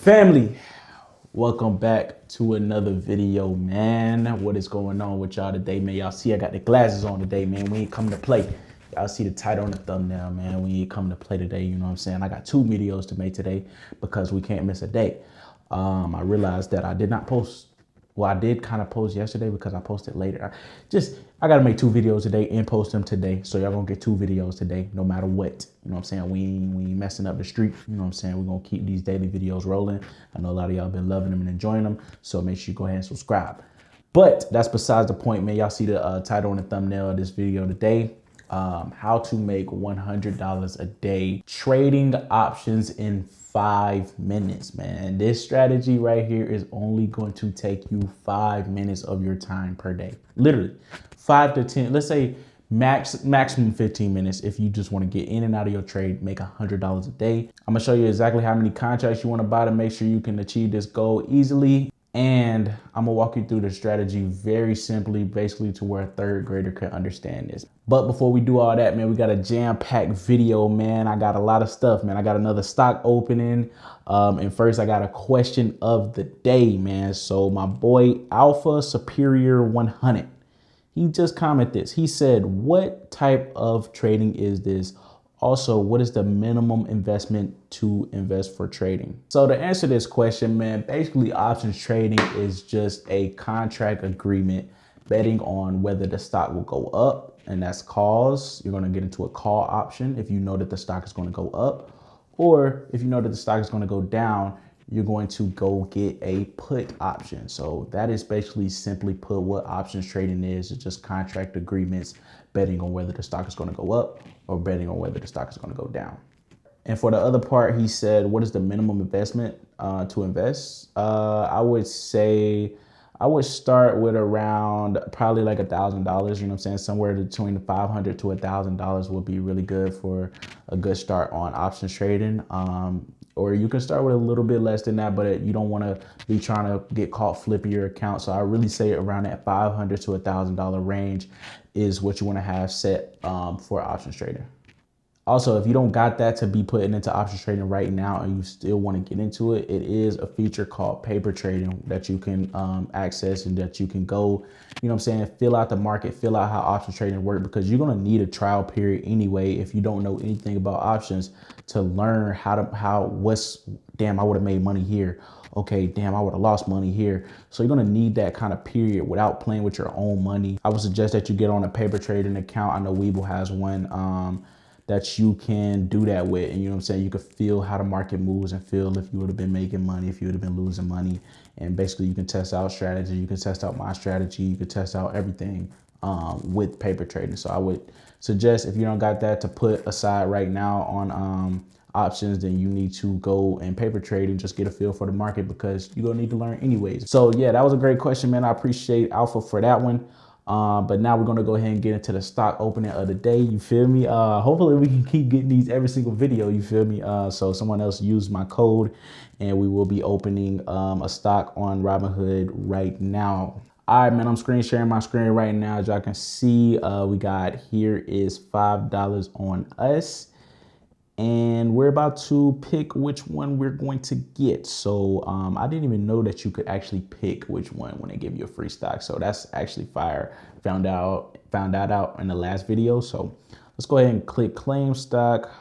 Family, welcome back to another video, man. What is going on with y'all today, man? Y'all see I got the glasses on today, man. We ain't come to play. Y'all see the title on the thumbnail, man. We ain't come to play today, you know what I'm saying? I got 2 videos to make today because we can't miss a day. I realized that I did not post. Well, I did kind of post yesterday because I posted later. I got to make 2 videos today and post them today. So y'all gonna get 2 videos today, no matter what. You know what I'm saying? We ain't messing up the streak. You know what I'm saying? We're gonna keep these daily videos rolling. I know a lot of y'all been loving them and enjoying them. So make sure you go ahead and subscribe. But that's besides the point, man. Y'all see the title and the thumbnail of this video today. How to make $100 a day trading options in 5 minutes, man. This strategy right here is only going to take you 5 minutes of your time per day. Literally 5 to 10, let's say maximum 15 minutes. If you just want to get in and out of your trade, make $100 a day. I'm gonna show you exactly how many contracts you want to buy to make sure you can achieve this goal easily. And I'm gonna walk you through the strategy very simply, basically to where a 3rd grader can understand this. But before we do all that, man, we got a jam-packed video, man. I got a lot of stuff, man. I got another stock opening. And first I got a question of the day, man. So my boy Alpha Superior 100, he just commented this. He said, what type of trading is this? Also, what is the minimum investment to invest for trading? So to answer this question, man, basically options trading is just a contract agreement betting on whether the stock will go up, and that's calls. You're going to get into a call option if you know that the stock is going to go up, or if you know that the stock is going to go down, you're going to go get a put option. So that is basically simply put what options trading is. It's just contract agreements betting on whether the stock is going to go up or betting on whether the stock is going to go down. And for the other part, he said, what is the minimum investment to invest? I would say I would start with around probably like $1,000, you know what I'm saying? Somewhere between $500 to $1,000 would be really good for a good start on options trading. Or you can start with a little bit less than that, but you don't want to be trying to get caught flipping your account. So I really say around that $500 to $1,000 range is what you want to have set for options trading. Also, if you don't got that to be putting into options trading right now and you still want to get into it, it is a feature called paper trading that you can access, and that you can go, you know what I'm saying, fill out the market, fill out how options trading work, because you're going to need a trial period anyway if you don't know anything about options to learn damn, I would have made money here. Okay, damn, I would have lost money here. So you're gonna need that kind of period without playing with your own money. I would suggest that you get on a paper trading account. I know Webull has one that you can do that with, and you know what I'm saying, you can feel how the market moves and feel if you would have been making money, if you would have been losing money. And basically you can test out strategy, you can test out my strategy, you can test out everything with paper trading. So I would suggest, if you don't got that to put aside right now on options, then you need to go and paper trade and just get a feel for the market, because you're gonna need to learn anyways. So yeah, that was a great question, man. I appreciate Alpha for that one. But now we're gonna go ahead and get into the stock opening of the day. You feel me? Hopefully we can keep getting these every single video. You feel me? So someone else used my code, and we will be opening a stock on Robinhood right now. All right, man, I'm screen sharing my screen right now. As y'all can see, we got here is $5 on us, and we're about to pick which one we're going to get. So I didn't even know that you could actually pick which one when they give you a free stock. So that's actually fire. Found that out in the last video. So let's go ahead and click claim stock.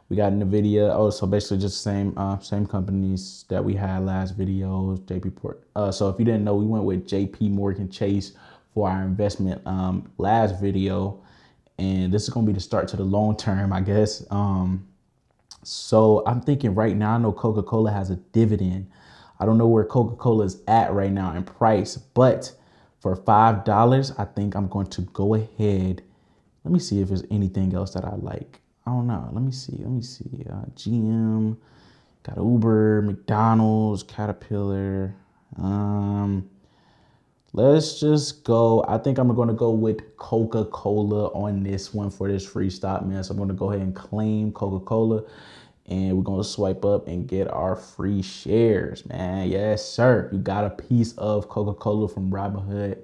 We got NVIDIA. Oh, so basically just the same companies that we had last video. JP Port. So if you didn't know, we went with JP Morgan Chase for our investment last video. And this is going to be the start to the long term, I guess. So I'm thinking right now, I know Coca-Cola has a dividend. I don't know where Coca-Cola is at right now in price, but for $5, I think I'm going to go ahead. Let me see if there's anything else that I like. I don't know. Let me see. GM, got Uber, McDonald's, Caterpillar. Let's just go. I think I'm going to go with Coca-Cola on this one for this free stock, man. So I'm going to go ahead and claim Coca-Cola, and we're going to swipe up and get our free shares, man. Yes, sir. You got a piece of Coca-Cola from Robinhood.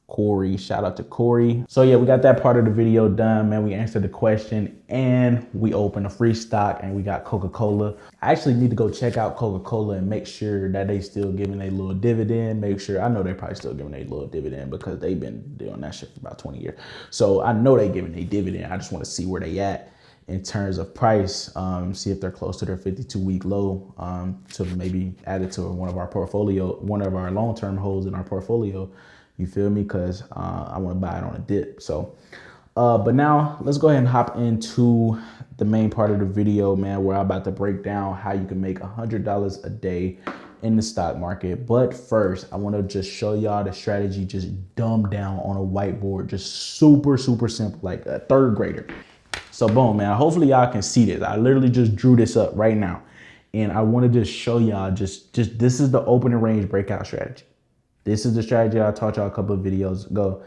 Corey. Shout out to Corey. So yeah, we got that part of the video done, man. We answered the question and we opened a free stock and we got Coca-Cola. I actually need to go check out Coca-Cola and make sure that they still giving a little dividend. Make sure, I know they're probably still giving a little dividend because they've been doing that shit for about 20 years. So I know they giving a dividend. I just want to see where they at in terms of price, see if they're close to their 52-week low, to maybe add it to one of our portfolio, one of our long-term holds in our portfolio. You feel me? Because I want to buy it on a dip. So, but now let's go ahead and hop into the main part of the video, man, where I'm about to break down how you can make $100 a day in the stock market. But first, I want to just show y'all the strategy just dumbed down on a whiteboard, just super, super simple, like a third grader. So boom, man, hopefully y'all can see this. I literally just drew this up right now. And I want to just show y'all just this is the opening range breakout strategy. This is the strategy I taught y'all a couple of videos ago.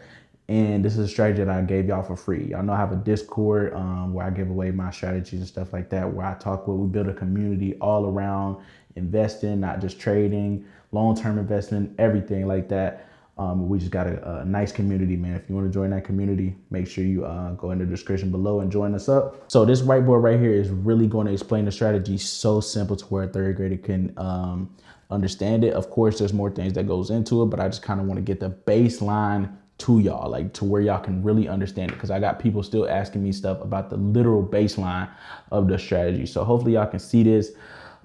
And this is a strategy that I gave y'all for free. Y'all know I have a Discord where I give away my strategies and stuff like that, where I talk with, we build a community all around investing, not just trading, long-term investment, everything like that. We just got a nice community, man. If you want to join that community, make sure you go in the description below and join us up. So this whiteboard right here is really going to explain the strategy so simple to where a third grader can understand it. Of course, there's more things that goes into it, but I just kind of want to get the baseline to y'all, like to where y'all can really understand it. Because I got people still asking me stuff about the literal baseline of the strategy. So hopefully y'all can see this.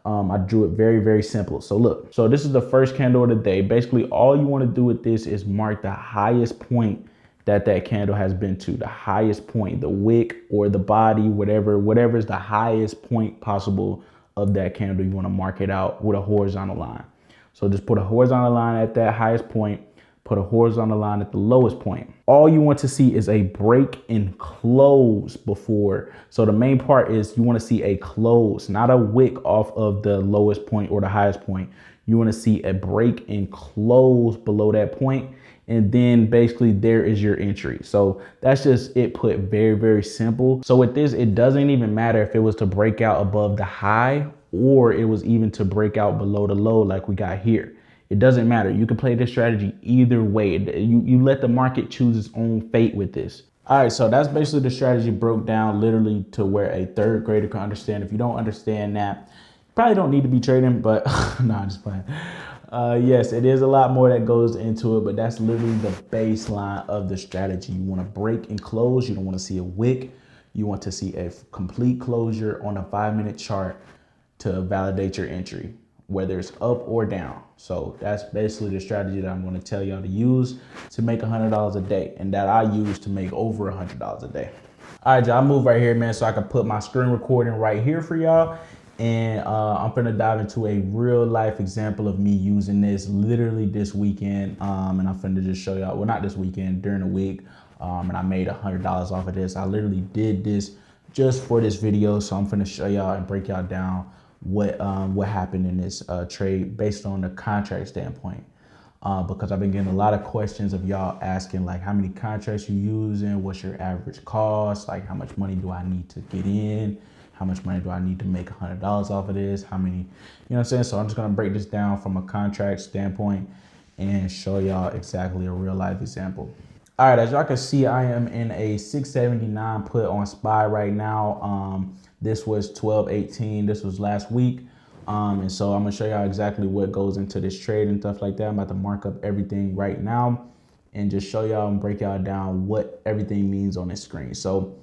I drew it very, very simple. So look, so this is the first candle of the day. Basically, all you want to do with this is mark the highest point that candle has been to, the highest point, the wick or the body, whatever is the highest point possible of that candle. You want to mark it out with a horizontal line. So just put a horizontal line at that highest point, put a horizontal line at the lowest point. All you want to see is a break and close before. So the main part is you want to see a close, not a wick off of the lowest point or the highest point. You want to see a break and close below that point. And then basically there is your entry. So that's just it put very, very simple. So with this, it doesn't even matter if it was to break out above the high or it was even to break out below the low like we got here. It doesn't matter. You can play this strategy either way. You let the market choose its own fate with this. All right, so that's basically the strategy broke down literally to where a third grader can understand. If you don't understand that, you probably don't need to be trading, but no, I'm just playing. Yes, it is a lot more that goes into it, but that's literally the baseline of the strategy. You want to break and close. You don't want to see a wick. You want to see a complete closure on a 5-minute chart to validate your entry, whether it's up or down. So that's basically the strategy that I'm going to tell y'all to use to make $100 a day, and that I use to make over $100 a day. All right, y'all, move right here, man, so I can put my screen recording right here for y'all. And I'm gonna dive into a real life example of me using this literally this weekend. And I'm finna just show y'all, well, not this weekend, during the week. And I made $100 off of this. I literally did this just for this video. So I'm finna show y'all and break y'all down what happened in this trade based on the contract standpoint. Because I've been getting a lot of questions of y'all asking like how many contracts you using, what's your average cost, like how much money do I need to get in, how much money do I need to make $100 off of this, how many, you know what I'm saying? So I'm just gonna break this down from a contract standpoint and show y'all exactly a real life example. All right, as y'all can see, I am in a 679 put on SPY right now. This was 12.18, this was last week. And so I'm gonna show y'all exactly what goes into this trade and stuff like that. I'm about to mark up everything right now and just show y'all and break y'all down what everything means on this screen. So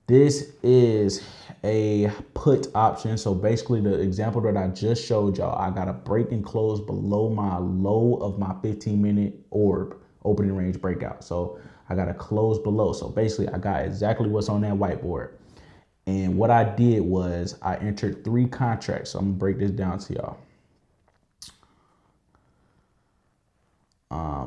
this is a put option. So basically the example that I just showed y'all, I got a break and close below my low of my 15-minute orb opening range breakout. So I got to close below. So basically I got exactly what's on that whiteboard. And what I did was I entered 3 contracts. So I'm gonna break this down to y'all.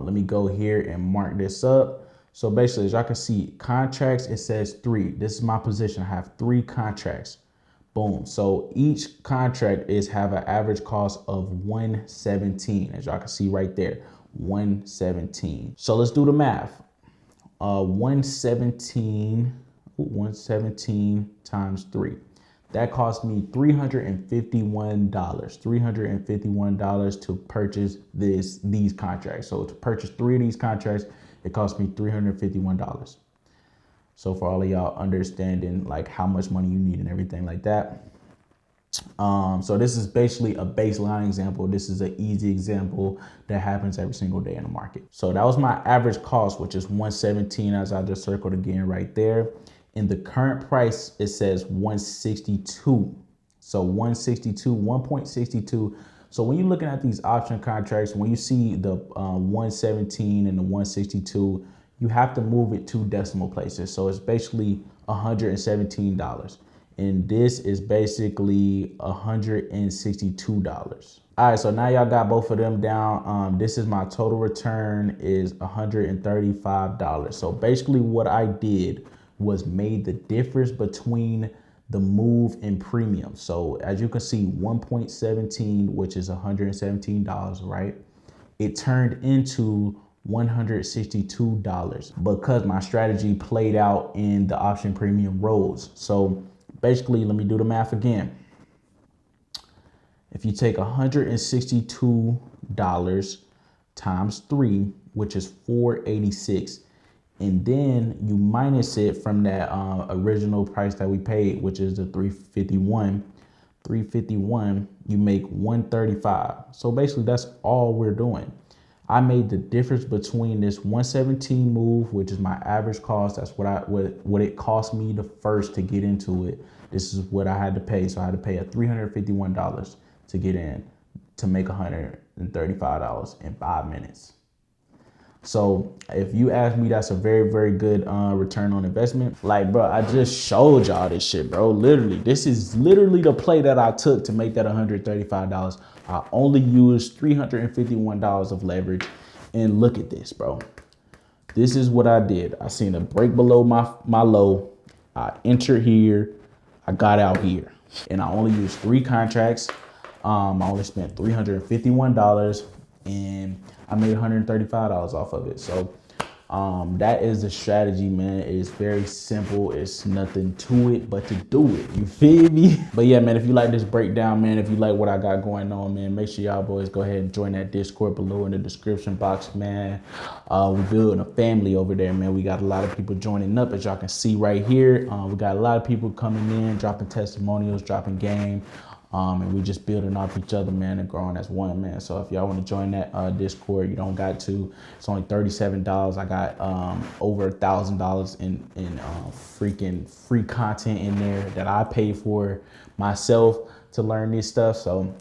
Let me go here and mark this up. So basically, as y'all can see, contracts, it says 3. This is my position. I have 3 contracts. Boom. So each contract have an average cost of 117, as y'all can see right there, 117. So let's do the math. 117 times 3. That cost me $351 to purchase these contracts. So to purchase 3 of these contracts, it cost me $351. So for all of y'all understanding like how much money you need and everything like that. So this is basically a baseline example. This is an easy example that happens every single day in the market. So that was my average cost, which is 117, as I just circled again right there. In the current price, it says 162. So 162, 1.62. So when you're looking at these option contracts, when you see the 117 and the 162, you have to move it 2 decimal places. So it's basically $117. And this is basically $162. All right, so now y'all got both of them down. This is my total return is $135. So basically what I did was made the difference between the move and premium. So as you can see, 1.17, which is $117, right? It turned into $162 because my strategy played out in the option premium roles. So basically, let me do the math again. If you take $162 times 3, which is $486, and then you minus it from that original price that we paid, which is the $351, you make $135. So basically, that's all we're doing. I made the difference between this 117 move, which is my average cost. That's what it cost me the first to get into it. This is what I had to pay. So I had to pay $351 to get in to make $135 in 5 minutes. So if you ask me, that's a very, very good return on investment. Like, bro, I just showed y'all this shit, bro. Literally, this is literally the play that I took to make that $135. I only used $351 of leverage. And look at this, bro. This is what I did. I seen a break below my low. I entered here. I got out here. And I only used 3 contracts. I only spent $351 and I made $135 off of it. So that is the strategy, man. It's very simple. It's nothing to it but to do it. You feel me? But yeah, man, if you like this breakdown, man, if you like what I got going on, man, make sure y'all boys go ahead and join that Discord below in the description box, man. We're building a family over there, man. We got a lot of people joining up, as y'all can see right here. We got a lot of people coming in, dropping testimonials, dropping game. And we just building off each other, man, and growing as one, man. So if y'all want to join that Discord, you don't got to. It's only $37. I got over $1,000 in freaking free content in there that I pay for myself to learn this stuff. So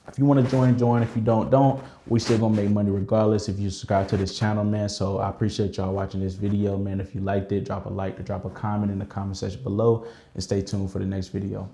if you want to join. If you don't. We still gonna make money regardless if you subscribe to this channel, man. So I appreciate y'all watching this video, man. If you liked it, drop a like, drop a comment in the comment section below, and stay tuned for the next video.